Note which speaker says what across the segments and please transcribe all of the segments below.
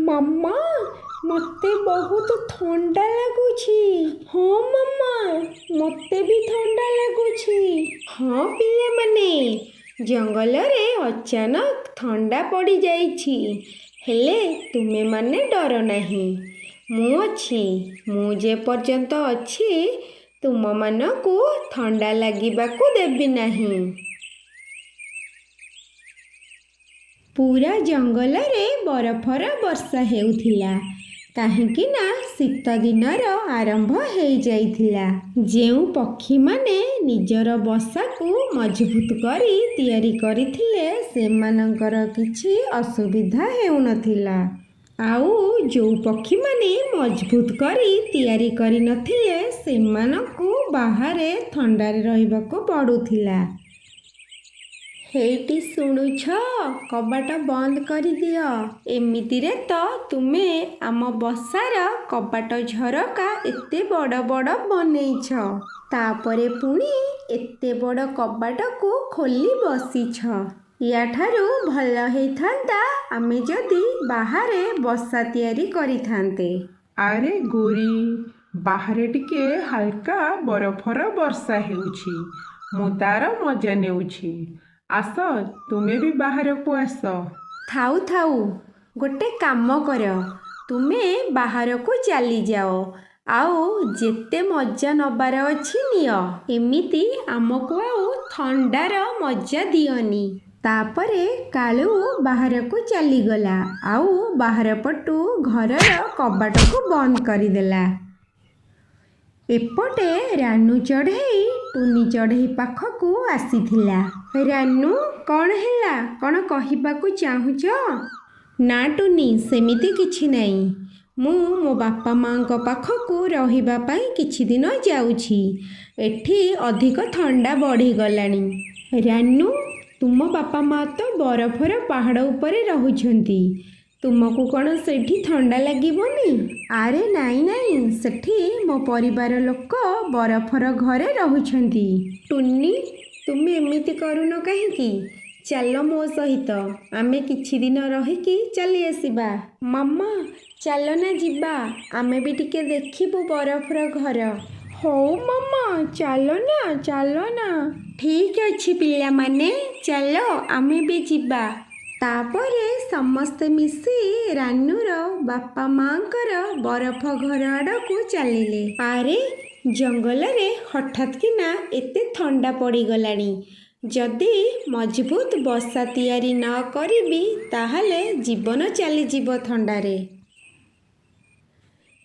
Speaker 1: ମାମା ମତେ ବହୁତ ଥଣ୍ଡା ଲାଗୁଛି। ହଁ ମାମା ମତେ ବି ଥଣ୍ଡା ଲାଗୁଛି। ହଁ ପିଲାମାନେ, ଜଙ୍ଗଲରେ ଅଚାନକ ଥଣ୍ଡା ପଡ଼ିଯାଇଛି, ହେଲେ ତୁମେମାନେ ଡର ନାହିଁ। ମୁଁ ଅଛି। ମୁଁ ଯେ ପର୍ଯ୍ୟନ୍ତ ଅଛି ତୁମମାନଙ୍କୁ ଥଣ୍ଡା ଲାଗିବାକୁ ଦେବି ନାହିଁ। ପୁରା ଜଙ୍ଗଲରେ ବରଫର ବର୍ଷା ହେଉଥିଲା, କାହିଁକି ନା ଶୀତ ଦିନର ଆରମ୍ଭ ହୋଇଯାଇଥିଲା। ଯେଉଁ ପକ୍ଷୀମାନେ ନିଜର ବସାକୁ ମଜବୁତ କରି ତିଆରି କରିଥିଲେ ସେମାନଙ୍କର କିଛି ଅସୁବିଧା ହେଉନଥିଲା। ଆଉ ଯେଉଁ ପକ୍ଷୀମାନେ ମଜବୁତ କରି ତିଆରି କରିନଥିଲେ ସେମାନଙ୍କୁ ବାହାରେ ଥଣ୍ଡାରେ ରହିବାକୁ ପଡ଼ୁଥିଲା। ହେଇଟି ଶୁଣୁଛ, କବାଟ ବନ୍ଦ କରିଦିଅ। ଏମିତିରେ ତ ତୁମେ ଆମ ବସାର କବାଟ ଝରକା ଏତେ ବଡ଼ ବଡ଼ ବନେଇଛ, ତାପରେ ପୁଣି ଏତେ ବଡ଼ କବାଟକୁ ଖୋଲି ବସିଛ। ୟାଠାରୁ ଭଲ ହେଇଥାନ୍ତା ଆମେ ଯଦି ବାହାରେ ବସା ତିଆରି କରିଥାନ୍ତେ।
Speaker 2: ଆରେ ଗୋରି, ବାହାରେ ଟିକେ ହାଲକା ବରଫର ବର୍ଷା ହେଉଛି, ମୁଁ ତାର ମଜା ନେଉଛି। ଆସ, ତୁମେ ବି ବାହାରକୁ ଆସ।
Speaker 1: ଥାଉ ଥାଉ, ଗୋଟେ କାମ କର, ତୁମେ ବାହାରକୁ ଚାଲିଯାଅ, ଆଉ ଯେତେ ମଜା ନେବାର ଅଛି ନିଅ। ଏମିତି ଆମକୁ ଆଉ ଥଣ୍ଡାର ମଜା ଦିଅନି। ତାପରେ କାଳୁ ବାହାରକୁ ଚାଲିଗଲା, ଆଉ ବାହାର ପଟୁ ଘରର କବାଟକୁ ବନ୍ଦ କରିଦେଲା। ଏପଟେ ରାନୁ ଚଢ଼େଇ ଟୁନି ଚଢ଼େଇ ପାଖକୁ ଆସିଥିଲା। ରାନୁ, କ'ଣ ହେଲା? କ'ଣ କହିବାକୁ ଚାହୁଁଛ? ନା ଟୁନି, ସେମିତି କିଛି ନାହିଁ। ମୁଁ ମୋ ବାପା ମାଙ୍କ ପାଖକୁ ରହିବା ପାଇଁ କିଛି ଦିନ ଯାଉଛି। ଏଠି ଅଧିକ ଥଣ୍ଡା ବଢ଼ିଗଲାଣି। ରାନୁ, ତୁମ ବାପା ମା ତ ବରଫର ପାହାଡ଼ ଉପରେ ରହୁଛନ୍ତି, ତୁମକୁ କ'ଣ ସେଠି ଥଣ୍ଡା ଲାଗିବନି? ଆରେ ନାଇଁ ନାଇଁ, ସେଠି ମୋ ପରିବାର ଲୋକ ବରଫର ଘରେ ରହୁଛନ୍ତି। ଟୁନି, ତୁମେ ଏମିତି କରୁନ କାହିଁକି? ଚାଲ ମୋ ସହିତ, ଆମେ କିଛି ଦିନ ରହିକି ଚାଲି ଆସିବା। ମାମା ଚାଲ ନା ଯିବା, ଆମେ ବି ଟିକେ ଦେଖିବୁ ବରଫର ଘର। ହଉ ମାମା, ଚାଲ ନା। ଠିକ୍ ଅଛି ପିଲାମାନେ, ଚାଲ ଆମେ ବି ଯିବା। ତାପରେ ସମସ୍ତେ ମିଶି ରାନୁର ବାପା ମାଙ୍କର ବରଫ ଘର ଆଡ଼କୁ ଚାଲିଲେ। ଆରେ ଜଙ୍ଗଲରେ ହଠାତ୍ କିନା ଏତେ ଥଣ୍ଡା ପଡ଼ିଗଲାଣି। ଯଦି ମଜବୁତ ବସା ତିଆରି ନ କରିବି ତାହେଲେ ଜୀବନ ଚାଲିଯିବ ଥଣ୍ଡାରେ।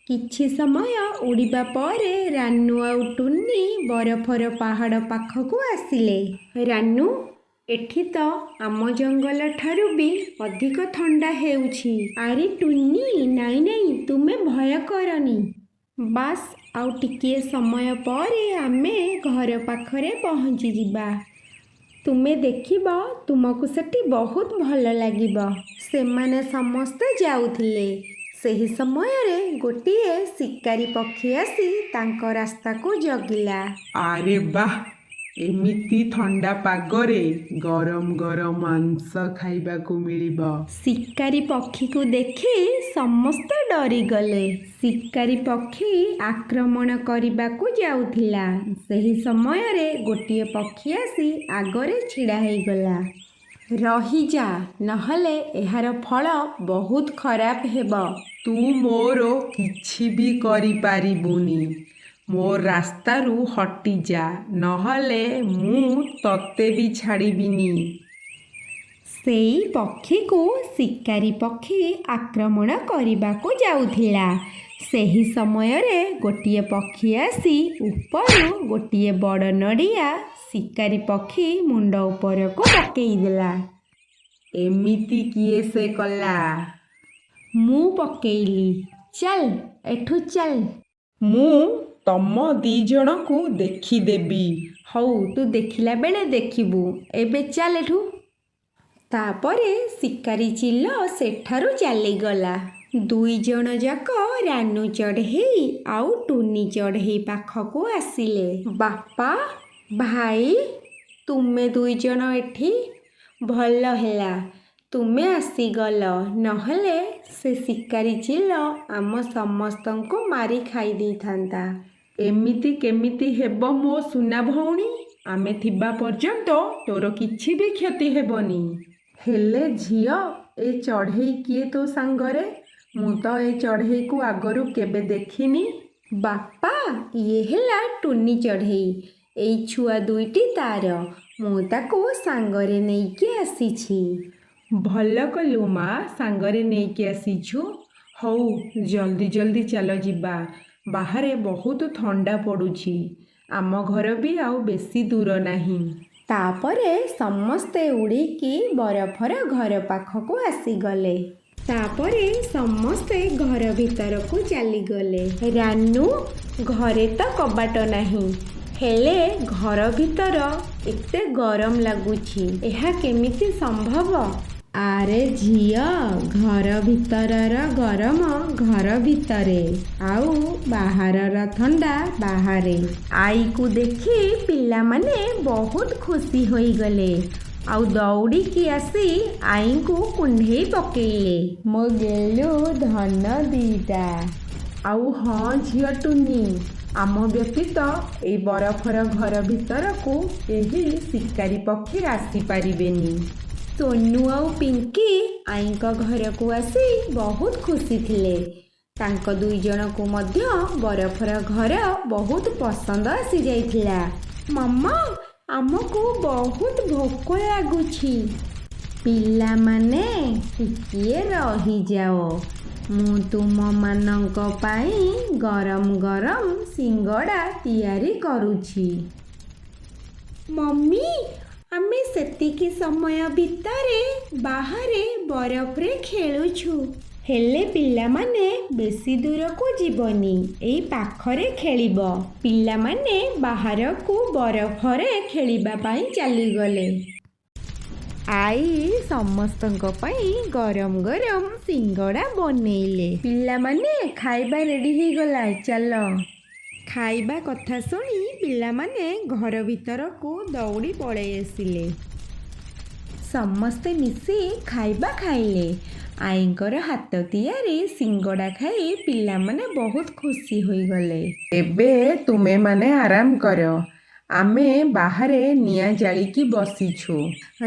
Speaker 1: କିଛି ସମୟ ଉଡ଼ିବା ପରେ ରାନୁ ଆଉ ଟୁନି ବରଫର ପାହାଡ଼ ପାଖକୁ ଆସିଲେ। ରାନୁ, ଏଠି ତ ଆମ ଜଙ୍ଗଲ ଠାରୁ ବି ଅଧିକ ଥଣ୍ଡା ହେଉଛି। ଆରେ ଟୁନି, ନାଇଁ, ତୁମେ ଭୟ କରନି। ବାସ୍ ଆଉ ଟିକିଏ ସମୟ ପରେ ଆମେ ଘର ପାଖରେ ପହଞ୍ଚିଯିବା। ତୁମେ ଦେଖିବ, ତୁମକୁ ସେଠି ବହୁତ ଭଲ ଲାଗିବ। ସେମାନେ ସମସ୍ତେ ଯାଉଥିଲେ। ସେହି ସମୟରେ ଗୋଟିଏ ଶିକାରୀ ପକ୍ଷୀ ଆସି ତାଙ୍କ ରାସ୍ତାକୁ ଜଗିଲା।
Speaker 2: ଆରେ ବାଃ, ଏମିତି ଥଣ୍ଡା ପାଗରେ ଗରମ ଗରମ ମାଂସ ଖାଇବାକୁ ମିଳିବ।
Speaker 1: ଶିକାରୀ ପକ୍ଷୀକୁ ଦେଖି ସମସ୍ତେ ଡରିଗଲେ। ଶିକାରୀ ପକ୍ଷୀ ଆକ୍ରମଣ କରିବାକୁ ଯାଉଥିଲା। ସେହି ସମୟରେ ଗୋଟିଏ ପକ୍ଷୀ ଆସି ଆଗରେ ଛିଡ଼ା ହୋଇଗଲା। ରହିଯା, ନହେଲେ ଏହାର ଫଳ ବହୁତ ଖରାପ ହେବ।
Speaker 2: ତୁ ମୋର କିଛି ବି କରିପାରିବୁନି। ମୋ ରାସ୍ତାରୁ ହଟିଯା, ନହେଲେ ମୁଁ ତତେ ବି ଛାଡ଼ିବିନି।
Speaker 1: ସେଇ ପକ୍ଷୀକୁ ଶିକାରୀ ପକ୍ଷୀ ଆକ୍ରମଣ କରିବାକୁ ଯାଉଥିଲା। ସେହି ସମୟରେ ଗୋଟିଏ ପକ୍ଷୀ ଆସି ଉପରୁ ଗୋଟିଏ ବଡ଼ ନଡ଼ିଆ ଶିକାରୀ ପକ୍ଷୀ ମୁଣ୍ଡ ଉପରକୁ ପକେଇଦେଲା।
Speaker 2: ଏମିତି କିଏ ସେ କଲା?
Speaker 1: ମୁଁ ପକେଇଲି। ଚାଲ, ଏଠୁ ଚାଲ।
Speaker 2: ମୁଁ ତମ ଦି ଜଣକୁ ଦେଖିଦେବି।
Speaker 1: ହଉ, ତୁ ଦେଖିଲା ବେଳେ ଦେଖିବୁ। ଏବେ ଚାଲ ଏଠୁ। ତାପରେ ଶିକାରୀ ଚିଲ ସେଠାରୁ ଚାଲିଗଲା। ଦୁଇ ଜଣ ଯାକ ରାନୁ ଚଢ଼େଇ ଆଉ ଟୁନି ଚଢ଼େଇ ପାଖକୁ ଆସିଲେ। ବାପା, ଭାଇ, ତୁମେ ଦୁଇ ଜଣ ଏଠି? ଭଲ ହେଲା, ତୁମେ ଆସିଗଲ, ନହେଲେ ସେ ଶିକାରୀ ଚିଲ ଆମ ସମସ୍ତଙ୍କୁ ମାରି ଖାଇ ଦେଇଥାନ୍ତା।
Speaker 2: ଏମିତି କେମିତି ହେବ ମୋ ସୁନା ଭଉଣୀ? ଆମେ ଥିବା ପର୍ଯ୍ୟନ୍ତ ତୋର କିଛି ବି କ୍ଷତି ହେବନି। ହେଲେ ଝିଅ, ଏ ଚଢ଼େଇ କିଏ ତୋ ସାଙ୍ଗରେ? ମୁଁ ତ ଏ ଚଢ଼େଇକୁ ଆଗରୁ କେବେ ଦେଖିନି।
Speaker 1: ବାପା, ଇଏ ହେଲା ଟୁନି ଚଢ଼େଇ। ଏଇ ଛୁଆ ଦୁଇଟି ତାର। ମୁଁ ତାକୁ ସାଙ୍ଗରେ ନେଇକି ଆସିଛି।
Speaker 2: ଭଲ କଲୁ ମା, ସାଙ୍ଗରେ ନେଇକି ଆସିଛୁ। ହଉ, ଜଲ୍ଦି ଜଲ୍ଦି ଚାଲ ଯିବା। ବାହାରେ ବହୁତ ଥଣ୍ଡା ପଡ଼ୁଛି। ଆମ ଘର ବି ଆଉ ବେଶୀ ଦୂର ନାହିଁ।
Speaker 1: ତାପରେ ସମସ୍ତେ ଉଡ଼ିକି ବରଫର ଘର ପାଖକୁ ଆସିଗଲେ। ତାପରେ ସମସ୍ତେ ଘର ଭିତରକୁ ଚାଲିଗଲେ। ରାନୁ, ଘରେ ତ କବାଟ ନାହିଁ, ହେଲେ ଘର ଭିତର ଏତେ ଗରମ ଲାଗୁଛି। ଏହା କେମିତି ସମ୍ଭବ? ଆରେ ଝିଅ, ଘର ଭିତରର ଗରମ ଘର ଭିତରେ, ଆଉ ବାହାରର ଥଣ୍ଡା ବାହାରେ। ଆଈକୁ ଦେଖି ପିଲାମାନେ ବହୁତ ଖୁସି ହୋଇଗଲେ ଆଉ ଦୌଡ଼ିକି ଆସି ଆଈଙ୍କୁ କୁଣ୍ଢେଇ ପକେଇଲେ। ମୋ ଗେଲୁ ଧନ ଦିଟା।
Speaker 2: ଆଉ ହଁ ଝିଅ ଟୁନି, ଆମ ବ୍ୟତୀତ ଏଇ ବରଫର ଘର ଭିତରକୁ କେହି ଶିକାରୀ ପକ୍ଷୀ ଆସିପାରିବେନି।
Speaker 1: ସୋନୁ ଆଉ ପିଙ୍କି ଆଈଙ୍କ ଘରକୁ ଆସି ବହୁତ ଖୁସି ଥିଲେ। ତାଙ୍କ ଦୁଇ ଜଣଙ୍କୁ ମଧ୍ୟ ବରଫର ଘର ବହୁତ ପସନ୍ଦ ଆସିଯାଇଥିଲା। ମାମା, ଆମକୁ ବହୁତ ଭୋକ ଲାଗୁଛି। ପିଲାମାନେ, ଟିକିଏ ରହିଯାଅ। ମୁଁ ତୁମମାନଙ୍କ ପାଇଁ ଗରମ ଗରମ ସିଙ୍ଗଡ଼ା ତିଆରି କରୁଛି। ମମ୍ମି, ଆମେ ସେତିକି ସମୟ ଭିତରେ ବାହାରେ ବରଫରେ ଖେଳୁଛୁ। ହେଲେ ପିଲାମାନେ, ବେଶୀ ଦୂରକୁ ଯିବନି, ଏଇ ପାଖରେ ଖେଳିବ। ପିଲାମାନେ ବାହାରକୁ ବରଫରେ ଖେଳିବା ପାଇଁ ଚାଲିଗଲେ। ଆଈ ସମସ୍ତଙ୍କ ପାଇଁ ଗରମ ଗରମ ସିଙ୍ଗଡ଼ା ବନେଇଲେ। ପିଲାମାନେ, ଖାଇବା ରେଡ଼ି ହେଇଗଲା, ଚାଲ। ଖାଇବା କଥା ଶୁଣି ପିଲାମାନେ ଘର ଭିତରକୁ ଦୌଡ଼ି ପଳେଇ ଆସିଲେ। ସମସ୍ତେ ମିଶି ଖାଇବା ଖାଇଲେ। ଆଈଙ୍କର ହାତ ତିଆରି ସିଙ୍ଗଡ଼ା ଖାଇ ପିଲାମାନେ ବହୁତ ଖୁସି ହୋଇଗଲେ।
Speaker 2: ଏବେ ତୁମେମାନେ ଆରାମ କର। ଆମେ ବାହାରେ ନିଆଁ ଜାଳିକି ବସିଛୁ।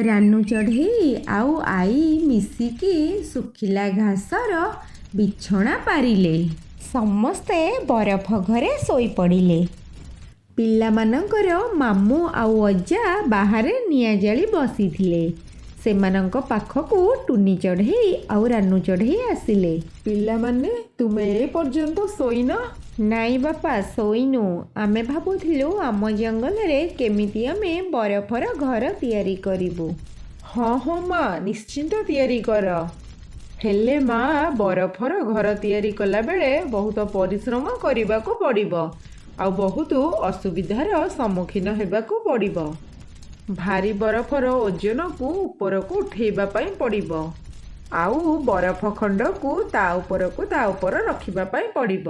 Speaker 1: ରାନୁ ଚଢ଼େଇ ଆଉ ଆଈ ମିଶିକି ଶୁଖିଲା ଘାସର ବିଛଣା ପାରିଲେ। ସମସ୍ତେ ବରଫ ଘରେ ଶୋଇପଡ଼ିଲେ। ପିଲାମାନଙ୍କର ମାମୁଁ ଆଉ ଅଜା ବାହାରେ ନିଆଁ ଜାଳି ବସିଥିଲେ। ସେମାନଙ୍କ ପାଖକୁ ଟୁନି ଚଢ଼େଇ ଆଉ ରାନୁ ଚଢ଼େଇ ଆସିଲେ।
Speaker 2: ପିଲାମାନେ, ତୁମେ ଏ ପର୍ଯ୍ୟନ୍ତ ଶୋଇନ?
Speaker 1: ନାଇଁ ବାପା, ଶୋଇନୁ। ଆମେ ଭାବୁଥିଲୁ ଆମ ଜଙ୍ଗଲରେ କେମିତି ଆମେ ବରଫର ଘର ତିଆରି କରିବୁ।
Speaker 2: ହଁ ହଁ ମା, ନିଶ୍ଚିନ୍ତ ତିଆରି କର। ହେଲେ ମା, ବରଫର ଘର ତିଆରି କଲାବେଳେ ବହୁତ ପରିଶ୍ରମ କରିବାକୁ ପଡ଼ିବ ଆଉ ବହୁତ ଅସୁବିଧାର ସମ୍ମୁଖୀନ ହେବାକୁ ପଡ଼ିବ। ଭାରି ବରଫର ଓଜନକୁ ଉପରକୁ ଉଠେଇବା ପାଇଁ ପଡ଼ିବ, ଆଉ ବରଫ ଖଣ୍ଡକୁ ତା ଉପରେ ରଖିବା ପାଇଁ ପଡ଼ିବ।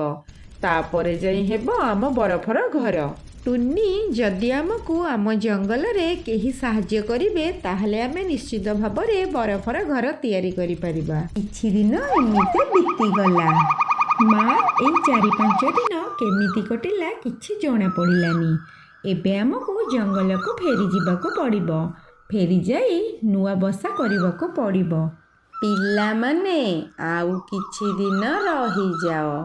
Speaker 2: ତାପରେ ଯାଇ ହେବ ଆମ ବରଫର ଘର।
Speaker 1: ଟୁନି, ଯଦି ଆମକୁ ଆମ ଜଙ୍ଗଲରେ କେହି ସାହାଯ୍ୟ କରିବେ, ତାହେଲେ ଆମେ ନିଶ୍ଚିତ ଭାବରେ ବରଫର ଘର ତିଆରି କରିପାରିବା। କିଛି ଦିନ ଏମିତି ବିତିଗଲା। ମା, ଏଇ 4-5 ଦିନ କେମିତି କଟିଲା କିଛି ଜଣାପଡ଼ିଲାନି। ଏବେ ଆମକୁ ଜଙ୍ଗଲକୁ ଫେରିଯିବାକୁ ପଡ଼ିବ। ଫେରିଯାଇ ନୂଆ ବସା କରିବାକୁ ପଡ଼ିବ। ପିଲାମାନେ, ଆଉ କିଛି ଦିନ ରହିଯାଅ।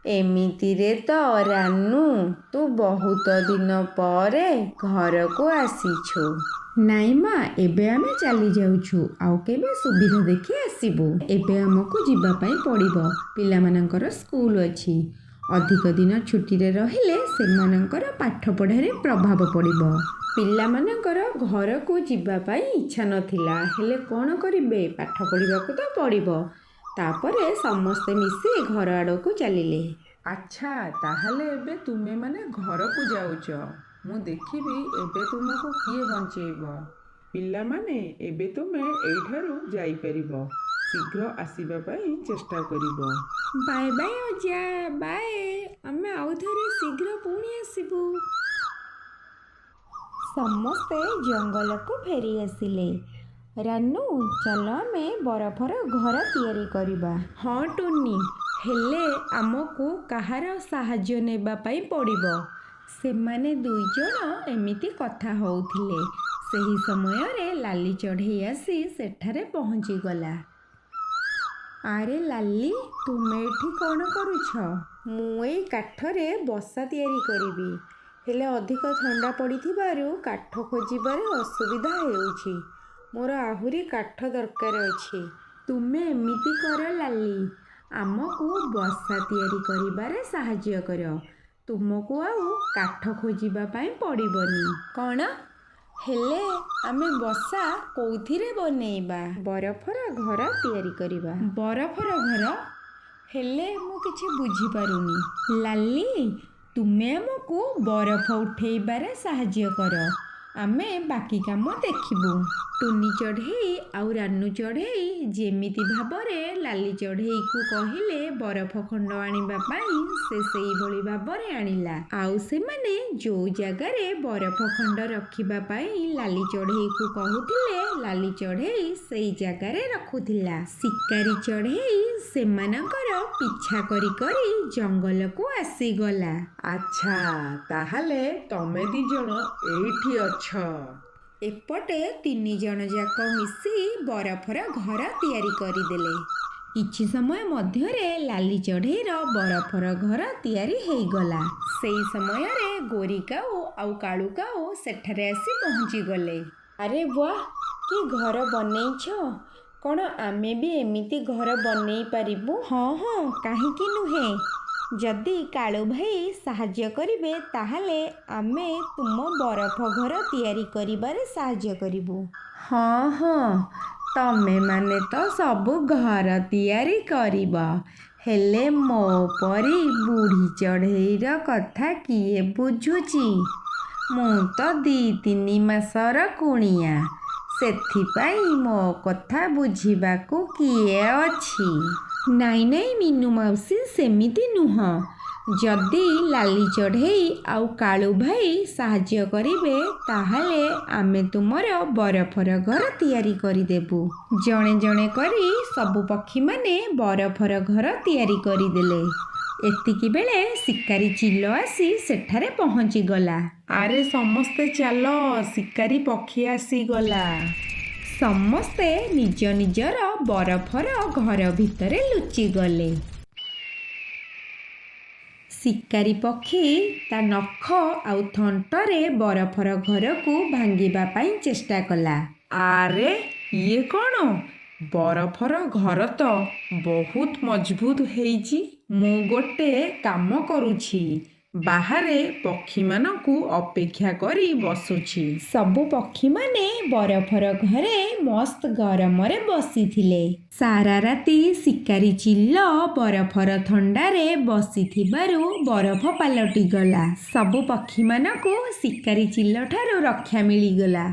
Speaker 1: ଏମିତିରେ ତ ରାନୁ, ତୁ ବହୁତ ଦିନ ପରେ ଘରକୁ ଆସିଛୁ। ନାଇଁ ମା, ଏବେ ଆମେ ଚାଲି ଯାଉଛୁ। ଆଉ କେବେ ସୁବିଧା ଦେଖି ଆସିବୁ। ଏବେ ଆମକୁ ଯିବା ପାଇଁ ପଡ଼ିବ। ପିଲାମାନଙ୍କର ସ୍କୁଲ ଅଛି। ଅଧିକ ଦିନ ଛୁଟିରେ ରହିଲେ ସେମାନଙ୍କର ପାଠପଢ଼ାରେ ପ୍ରଭାବ ପଡ଼ିବ। ପିଲାମାନଙ୍କର ଘରକୁ ଯିବା ପାଇଁ ଇଚ୍ଛା ନଥିଲା, ହେଲେ କ'ଣ କରିବେ, ପାଠ ପଢ଼ିବାକୁ ତ ପଡ଼ିବ। ତାପରେ ସମସ୍ତେ ମିଶି ଘର ଆଡ଼କୁ ଚାଲିଲେ।
Speaker 2: ଆଚ୍ଛା, ତାହେଲେ ଏବେ ତୁମେମାନେ ଘରକୁ ଯାଉଛ। ମୁଁ ଦେଖିବି ଏବେ ତୁମକୁ କିଏ ବଞ୍ଚେଇବ। ପିଲାମାନେ, ଏବେ ତୁମେ ଏଇଠାରୁ ଯାଇପାରିବ। ଶୀଘ୍ର ଆସିବା ପାଇଁ ଚେଷ୍ଟା କରିବ।
Speaker 1: ବାଏ ବାଏ ଅଜା, ବାଏ। ଆମେ ଆଉ ଥରେ ଶୀଘ୍ର ପୁଣି ଆସିବୁ। ସମସ୍ତେ ଜଙ୍ଗଲକୁ ଫେରି ଆସିଲେ। ରାନୁ ଚାଲ ଆମେ ବରଫର ଘର ତିଆରି କରିବା। ହଁ ଟୁନି, ହେଲେ ଆମକୁ କାହାର ସାହାଯ୍ୟ ନେବା ପାଇଁ ପଡ଼ିବ? ସେମାନେ ଦୁଇଜଣ ଏମିତି କଥା ହେଉଥିଲେ। ସେହି ସମୟରେ ଲାଲି ଚଢ଼େଇ ଆସି ସେଠାରେ ପହଞ୍ଚିଗଲା। ଆରେ ଲାଲି, ତୁମେ ଏଠି କ'ଣ କରୁଛ? ମୁଁ ଏଇ କାଠରେ ବସା ତିଆରି କରିବି। ହେଲେ ଅଧିକ ଥଣ୍ଡା ପଡ଼ିଥିବାରୁ କାଠ ଖୋଜିବାରେ ଅସୁବିଧା ହେଉଛି। ମୋର ଆହୁରି କାଠ ଦରକାର ଅଛି। ତୁମେ ଏମିତି କର ଲାଲି, ଆମକୁ ବସା ତିଆରି କରିବାରେ ସାହାଯ୍ୟ କର। ତୁମକୁ ଆଉ କାଠ ଖୋଜିବା ପାଇଁ ପଡ଼ିବନି। କ'ଣ? ହେଲେ ଆମେ ବସା କେଉଁଥିରେ ବନେଇବା? ବରଫର ଘର ତିଆରି କରିବା। ବରଫର ଘର? ହେଲେ ମୁଁ କିଛି ବୁଝିପାରୁନି। ଲାଲି, ତୁମେ ଆମକୁ ବରଫ ଉଠେଇବାରେ ସାହାଯ୍ୟ କର, ଆମେ ବାକି କାମ ଦେଖିବୁ। ଟୁନି ଚଢ଼େଇ ଆଉ ରାନୁ ଚଢ଼େଇ ଯେମିତି ଭାବରେ ଲାଲି ଚଢ଼େଇକୁ କହିଲେ ବରଫ ଖଣ୍ଡ ଆଣିବା ପାଇଁ, ସେ ସେଇଭଳି ଭାବରେ ଆଣିଲା। ଆଉ ସେମାନେ ଯେଉଁ ଜାଗାରେ ବରଫ ଖଣ୍ଡ ରଖିବା ପାଇଁ ଲାଲି ଚଢ଼େଇକୁ କହୁଥିଲେ, ଲାଲି ଚଢ଼େଇ ସେଇ ଜାଗାରେ ରଖୁଥିଲା। ଶିକାରୀ ଚଢ଼େଇ ସେମାନଙ୍କର ପିଛା କରି କରି ଜଙ୍ଗଲକୁ ଆସିଗଲା।
Speaker 2: ଆଚ୍ଛା, ତାହେଲେ ତମେ ଦି ଜଣ ଏଇଠି ଅଛ।
Speaker 1: ଏପଟେ ତିନି ଜଣ ଯାକ ମିଶି ବରଫର ଘର ତିଆରି କରିଦେଲେ। କିଛି ସମୟ ମଧ୍ୟରେ ଲାଲି ଚଢ଼େଇର ବରଫର ଘର ତିଆରି ହେଇଗଲା। ସେଇ ସମୟରେ ଗୋରିକାଉ ଆଉ କାଳୁକାଉ ସେଠାରେ ଆସି ପହଞ୍ଚିଗଲେ। ଆରେ ବାଃ, କି ଘର ବନେଇଛ! କ'ଣ ଆମେ ବି ଏମିତି ଘର ବନେଇ ପାରିବୁ? ହଁ ହଁ, କାହିଁକି ନୁହେଁ। ଯଦି କାଳୁ ଭାଇ ସାହାଯ୍ୟ କରିବେ ତାହେଲେ ଆମେ ତୁମ ବରଫ ଘର ତିଆରି କରିବାରେ ସାହାଯ୍ୟ କରିବୁ। ହଁ ହଁ, ତମେମାନେ ତ ସବୁ ଘର ତିଆରି କରିବ, ହେଲେ ମୋ ପରି ବୁଢ଼ୀ ଚଢ଼େଇର କଥା କିଏ ବୁଝୁଛି? ମୁଁ ତ 2-3 ମାସର କୁଣିଆ, ସେଥିପାଇଁ ମୋ କଥା ବୁଝିବାକୁ କିଏ ଅଛି? ନାଇଁ ନାଇଁ ମିନୁ ମାଉସୀ, ସେମିତି ନୁହଁ। ଯଦି ଲାଲି ଚଢ଼େଇ ଆଉ କାଳୁ ଭାଇ ସାହାଯ୍ୟ କରିବେ ତାହେଲେ ଆମେ ତୁମର ବରଫର ଘର ତିଆରି କରିଦେବୁ। ଜଣେ ଜଣେ କରି ସବୁ ପକ୍ଷୀମାନେ ବରଫର ଘର ତିଆରି କରିଦେଲେ। ଏତିକି ବେଳେ ଶିକାରୀ ଚିଲ ଆସି ସେଠାରେ ପହଞ୍ଚିଗଲା।
Speaker 2: ଆରେ ସମସ୍ତେ ଚାଲ, ଶିକାରୀ ପକ୍ଷୀ ଆସିଗଲା।
Speaker 1: ସମସ୍ତେ ନିଜ ନିଜର ବରଫର ଘର ଭିତରେ ଲୁଚିଗଲେ। ଶିକାରୀ ପକ୍ଷୀ ତା ନଖ ଆଉ ଥଣ୍ଟରେ ବରଫର ଘରକୁ ଭାଙ୍ଗିବା ପାଇଁ ଚେଷ୍ଟା କଲା।
Speaker 2: ଆରେ ଇଏ କ'ଣ? ବରଫର ଘର ତ ବହୁତ ମଜବୁତ ହେଇଛି। ମୁଁ ଗୋଟେ କାମ କରୁଛି, ବାହାରେ ପକ୍ଷୀମାନଙ୍କୁ ଅପେକ୍ଷା କରି ବସୁଛି।
Speaker 1: ସବୁ ପକ୍ଷୀମାନେ ବରଫର ଘରେ ମସ୍ତ ଗରମରେ ବସିଥିଲେ। ସାରା ରାତି ଶିକାରୀ ଚିଲ ବରଫର ଥଣ୍ଡାରେ ବସିଥିବାରୁ ବରଫ ପାଲଟିଗଲା। ସବୁ ପକ୍ଷୀମାନଙ୍କୁ ଶିକାରୀ ଚିଲଠାରୁ ରକ୍ଷା ମିଳିଗଲା।